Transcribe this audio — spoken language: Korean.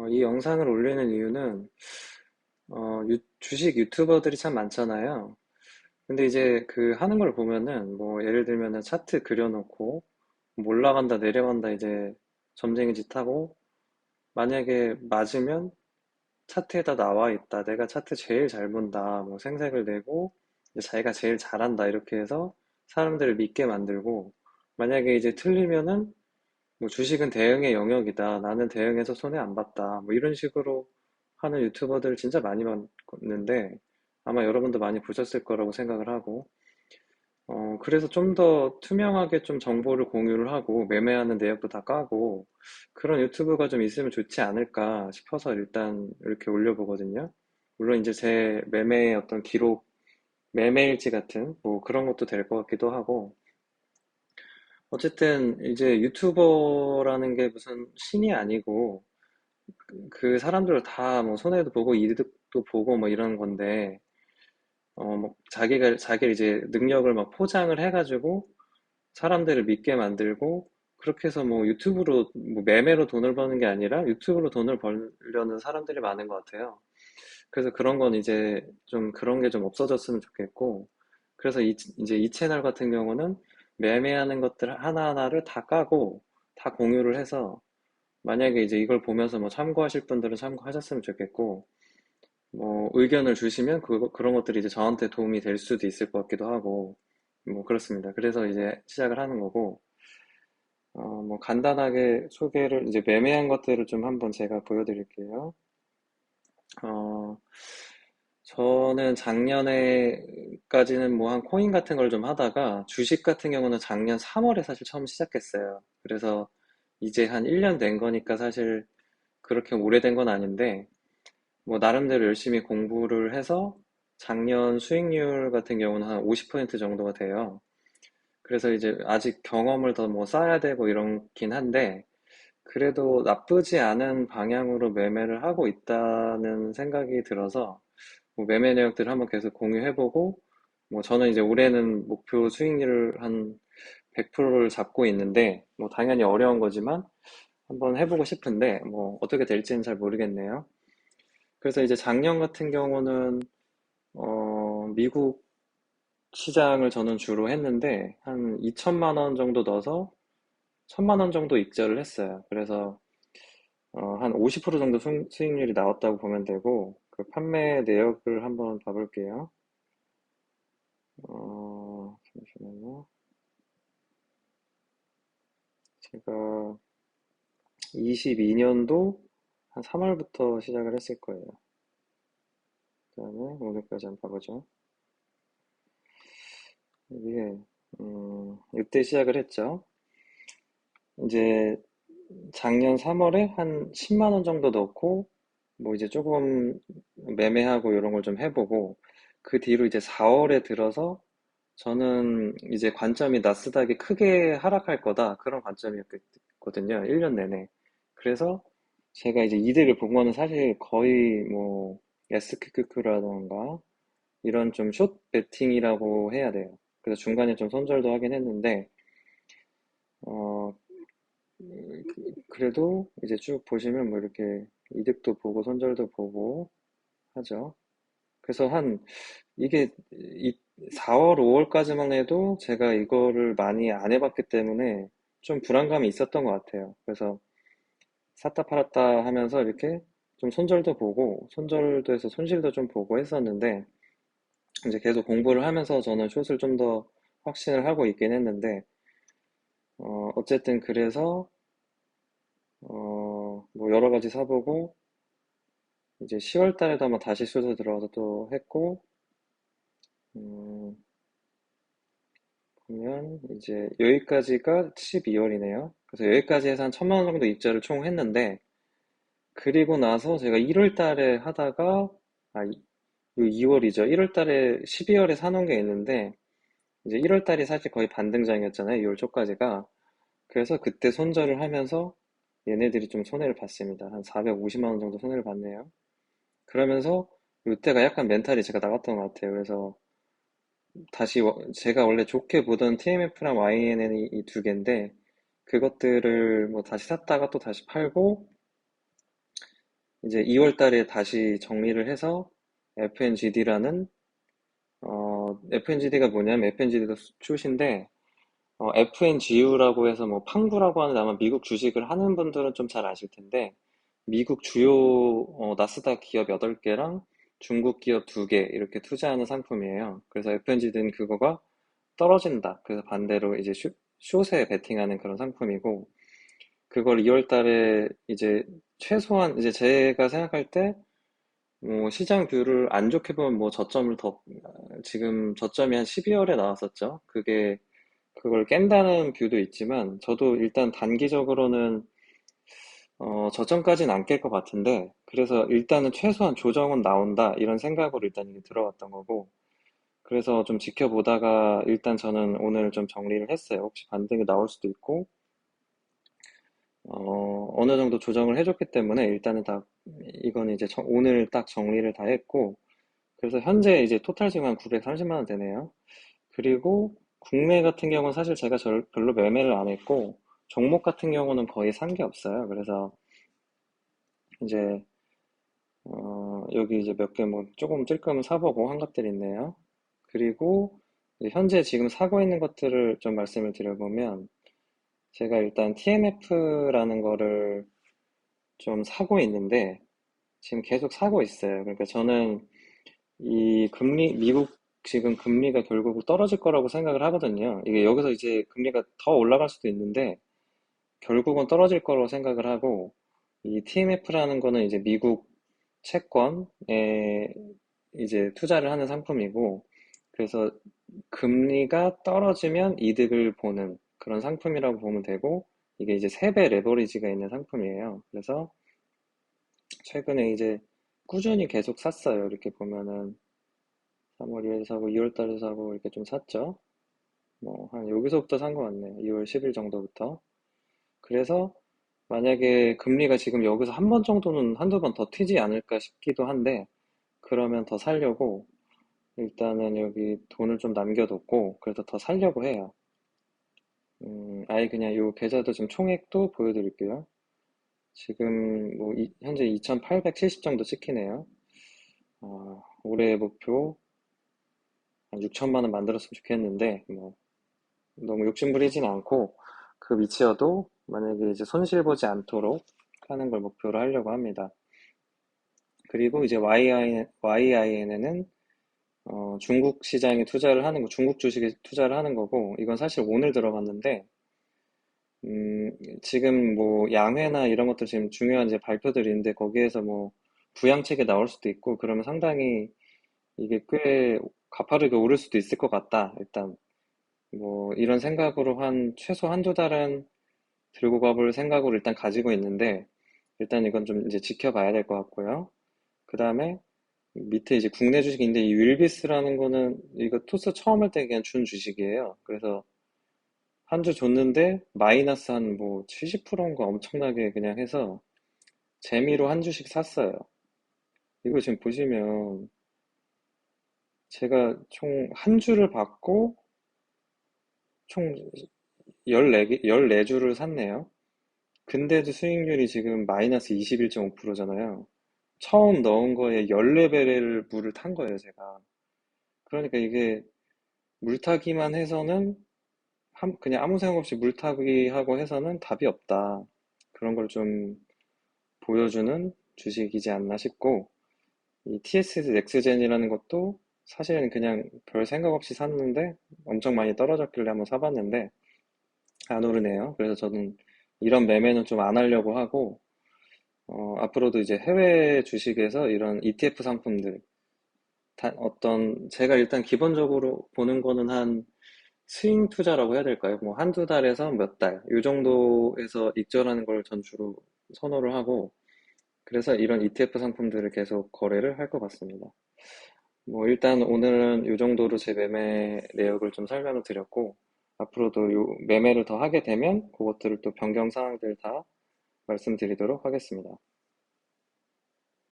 이 영상을 올리는 이유는, 주식 유튜버들이 참 많잖아요. 근데 이제 그 하는 걸 보면은, 뭐, 예를 들면은 차트 그려놓고, 뭐 올라간다, 내려간다, 이제 점쟁이 짓 하고, 만약에 맞으면 차트에다 나와 있다. 내가 차트 제일 잘 본다. 뭐 생색을 내고, 이제 자기가 제일 잘한다. 이렇게 해서 사람들을 믿게 만들고, 만약에 이제 틀리면은, 뭐 주식은 대응의 영역이다. 나는 대응해서 손해 안 봤다. 뭐 이런 식으로 하는 유튜버들 진짜 많이 봤는데 아마 여러분도 많이 보셨을 거라고 생각을 하고 그래서 좀 더 투명하게 좀 정보를 공유를 하고 매매하는 내역도 다 까고 그런 유튜브가 좀 있으면 좋지 않을까 싶어서 일단 이렇게 올려보거든요. 물론 이제 제 매매의 어떤 기록, 매매일지 같은 뭐 그런 것도 될 것 같기도 하고 어쨌든 이제 유튜버라는 게 무슨 신이 아니고 그 사람들 다 뭐 손해도 보고 이득도 보고 뭐 이런 건데 뭐 자기가 이제 능력을 막 포장을 해가지고 사람들을 믿게 만들고 그렇게 해서 뭐 유튜브로 뭐 매매로 돈을 버는 게 아니라 유튜브로 돈을 벌려는 사람들이 많은 것 같아요. 그래서 그런 건 이제 좀 그런 게 좀 없어졌으면 좋겠고 그래서 이제 이 채널 같은 경우는 매매하는 것들 하나하나를 다 까고 다 공유를 해서 만약에 이제 이걸 보면서 뭐 참고하실 분들은 참고하셨으면 좋겠고, 뭐 의견을 주시면 그런 것들이 이제 저한테 도움이 될 수도 있을 것 같기도 하고, 뭐 그렇습니다. 그래서 이제 시작을 하는 거고, 뭐 간단하게 소개를, 이제 매매한 것들을 좀 한번 제가 보여드릴게요. 어, 저는 작년에까지는 뭐 한 코인 같은 걸 좀 하다가 주식 같은 경우는 작년 3월에 사실 처음 시작했어요. 그래서 이제 한 1년 된 거니까 사실 그렇게 오래된 건 아닌데, 뭐 나름대로 열심히 공부를 해서 작년 수익률 같은 경우는 한 50% 정도가 돼요. 그래서 이제 아직 경험을 더 뭐 쌓아야 되고 이렇긴 한데, 그래도 나쁘지 않은 방향으로 매매를 하고 있다는 생각이 들어서, 뭐 매매 내역들을 한번 계속 공유해보고, 뭐 저는 이제 올해는 목표 수익률을 한 100%를 잡고 있는데, 뭐 당연히 어려운 거지만 한번 해보고 싶은데, 뭐 어떻게 될지는 잘 모르겠네요. 그래서 이제 작년 같은 경우는 미국 시장을 저는 주로 했는데 한 2천만 원 정도 넣어서 1천만 원 정도 익절을 했어요. 그래서 한 50% 정도 수익률이 나왔다고 보면 되고 그 판매 내역을 한번 봐볼게요. 잠시만요. 제가 22년도 한 3월부터 시작을 했을 거예요. 그다음에 오늘까지 한번 봐보죠. 이게 이때 시작을 했죠. 이제 작년 3월에 한 10만 원 정도 넣고 뭐 이제 조금 매매하고 이런 걸 좀 해보고 그 뒤로 이제 4월에 들어서 저는 이제 관점이 나스닥이 크게 하락할 거다 그런 관점이었거든요. 1년 내내. 그래서 제가 이제 이득을 본 거는 사실 거의 뭐 SQQQ라던가 이런 좀 숏 베팅이라고 해야 돼요. 그래서 중간에 좀 손절도 하긴 했는데 어, 그래도 이제 쭉 보시면 뭐 이렇게 이득도 보고 손절도 보고 하죠. 그래서 이게 4월, 5월까지만 해도 제가 이거를 많이 안 해봤기 때문에 좀 불안감이 있었던 것 같아요. 그래서 샀다 팔았다 하면서 이렇게 좀 손절도 보고 손절도 해서 손실도 좀 보고 했었는데 이제 계속 공부를 하면서 저는 숏을 좀 더 확신을 하고 있긴 했는데 어쨌든 그래서 뭐 여러 가지 사보고 이제 10월 달에도 한번 다시 수도 들어와서 또 했고, 음, 보면 이제 여기까지가 12월이네요. 그래서 여기까지 해서 한 1,000만 원 정도 입자를 총 했는데, 그리고 나서 제가 1월 달에 하다가, 2월이죠. 1월 달에, 12월에 사놓은 게 있는데, 이제 1월 달이 사실 거의 반등장이었잖아요. 2월 초까지가. 그래서 그때 손절을 하면서 얘네들이 좀 손해를 봤습니다. 한 450만 원 정도 손해를 봤네요. 그러면서 이때가 약간 멘탈이 제가 나갔던 것 같아요. 그래서 제가 원래 좋게 보던 TMF랑 YNN이 이 두 개인데 그것들을 뭐 다시 샀다가 또 다시 팔고 이제 2월 달에 다시 정리를 해서 FNGD라는 FNGD가 뭐냐면 FNGD도 출신데 FNGU라고 해서 뭐 팡구라고 하는 아마 미국 주식을 하는 분들은 좀 잘 아실 텐데 미국 주요 나스닥 기업 8개랑 중국 기업 2개 이렇게 투자하는 상품이에요. 그래서 FNGD는 그거가 떨어진다. 그래서 반대로 이제 숏에 베팅하는 그런 상품이고 그걸 2월 달에 이제 최소한 이제 제가 생각할 때 뭐 시장 뷰를 안 좋게 보면 뭐 저점을 더 지금 저점이 한 12월에 나왔었죠. 그게 그걸 깬다는 뷰도 있지만 저도 일단 단기적으로는 저점까지는 안 깰 것 같은데 그래서 일단은 최소한 조정은 나온다 이런 생각으로 일단 이게 들어왔던 거고 그래서 좀 지켜보다가 일단 저는 오늘 좀 정리를 했어요. 혹시 반등이 나올 수도 있고 어느 정도 조정을 해줬기 때문에 일단은 다 이건 이제 오늘 딱 정리를 다 했고 그래서 현재 이제 토탈 지금 한 930만 원 되네요. 그리고 국내 같은 경우는 사실 제가 별로 매매를 안 했고 종목 같은 경우는 거의 산 게 없어요. 그래서 이제 여기 이제 몇 개 뭐 조금 찔끔 사보고 한 것들이 있네요. 그리고 이제 현재 지금 사고 있는 것들을 좀 말씀을 드려보면 제가 일단 TMF라는 거를 좀 사고 있는데 지금 계속 사고 있어요. 그러니까 저는 이 미국 지금 금리가 결국 떨어질 거라고 생각을 하거든요. 이게 여기서 이제 금리가 더 올라갈 수도 있는데 결국은 떨어질 거라고 생각을 하고 이 TMF라는 거는 이제 미국 채권에 이제 투자를 하는 상품이고 그래서 금리가 떨어지면 이득을 보는 그런 상품이라고 보면 되고 이게 이제 3배 레버리지가 있는 상품이에요. 그래서 최근에 이제 꾸준히 계속 샀어요. 이렇게 보면은 3월 1일 사고 2월 달에 사고 이렇게 좀 샀죠. 뭐 한 여기서부터 산 것 같네요. 2월 10일 정도부터. 그래서 만약에 금리가 지금 여기서 한 번 정도는 한두 번 더 튀지 않을까 싶기도 한데 그러면 더 살려고 일단은 여기 돈을 좀 남겨뒀고 그래서 더 살려고 해요. 아예 그냥 요 계좌도 좀 총액도 보여드릴게요. 지금 뭐 현재 2,870 정도 찍히네요. 올해 목표 한 6천만 원 만들었으면 좋겠는데 뭐 너무 욕심부리진 않고 그 위치여도 만약에 이제 손실 보지 않도록 하는 걸 목표로 하려고 합니다. 그리고 이제 YIN에는 중국 시장에 투자를 하는 거, 중국 주식에 투자를 하는 거고 이건 사실 오늘 들어갔는데 음, 지금 뭐 양회나 이런 것들 지금 중요한 이제 발표들이 있는데 거기에서 뭐 부양책이 나올 수도 있고 그러면 상당히 이게 꽤 가파르게 오를 수도 있을 것 같다. 일단 뭐 이런 생각으로 한 최소 한두 달은 들고 가볼 생각으로 일단 가지고 있는데 일단 이건 좀 이제 지켜봐야 될 것 같고요. 그 다음에 밑에 이제 국내 주식인데 이 윌비스라는 거는 이거 토스 처음 할 때 그냥 준 주식이에요. 그래서 한 주 줬는데 마이너스 한 뭐 70%인가 엄청나게 그냥 해서 재미로 한 주씩 샀어요. 이거 지금 보시면 제가 총 한 주를 받고 총 14개, 14주를 샀네요. 근데도 수익률이 지금 마이너스 21.5%잖아요. 처음 넣은 거에 14배를 물을 탄 거예요, 제가. 그러니까 이게 물타기만 해서는 그냥 아무 생각 없이 물타기 하고 해서는 답이 없다. 그런 걸 좀 보여주는 주식이지 않나 싶고, 이 TS 넥스젠이라는 것도 사실은 그냥 별 생각 없이 샀는데 엄청 많이 떨어졌길래 한번 사봤는데 안 오르네요. 그래서 저는 이런 매매는 좀 안 하려고 하고, 앞으로도 이제 해외 주식에서 이런 ETF 상품들, 제가 일단 기본적으로 보는 거는 한 스윙 투자라고 해야 될까요? 뭐 한두 달에서 몇 달, 이 정도에서 익절하는 걸 전 주로 선호를 하고, 그래서 이런 ETF 상품들을 계속 거래를 할 것 같습니다. 뭐 일단 오늘은 이 정도로 제 매매 내역을 좀 설명을 드렸고, 앞으로도 요 매매를 더 하게 되면 그것들을 또 변경 사항들 다 말씀드리도록 하겠습니다.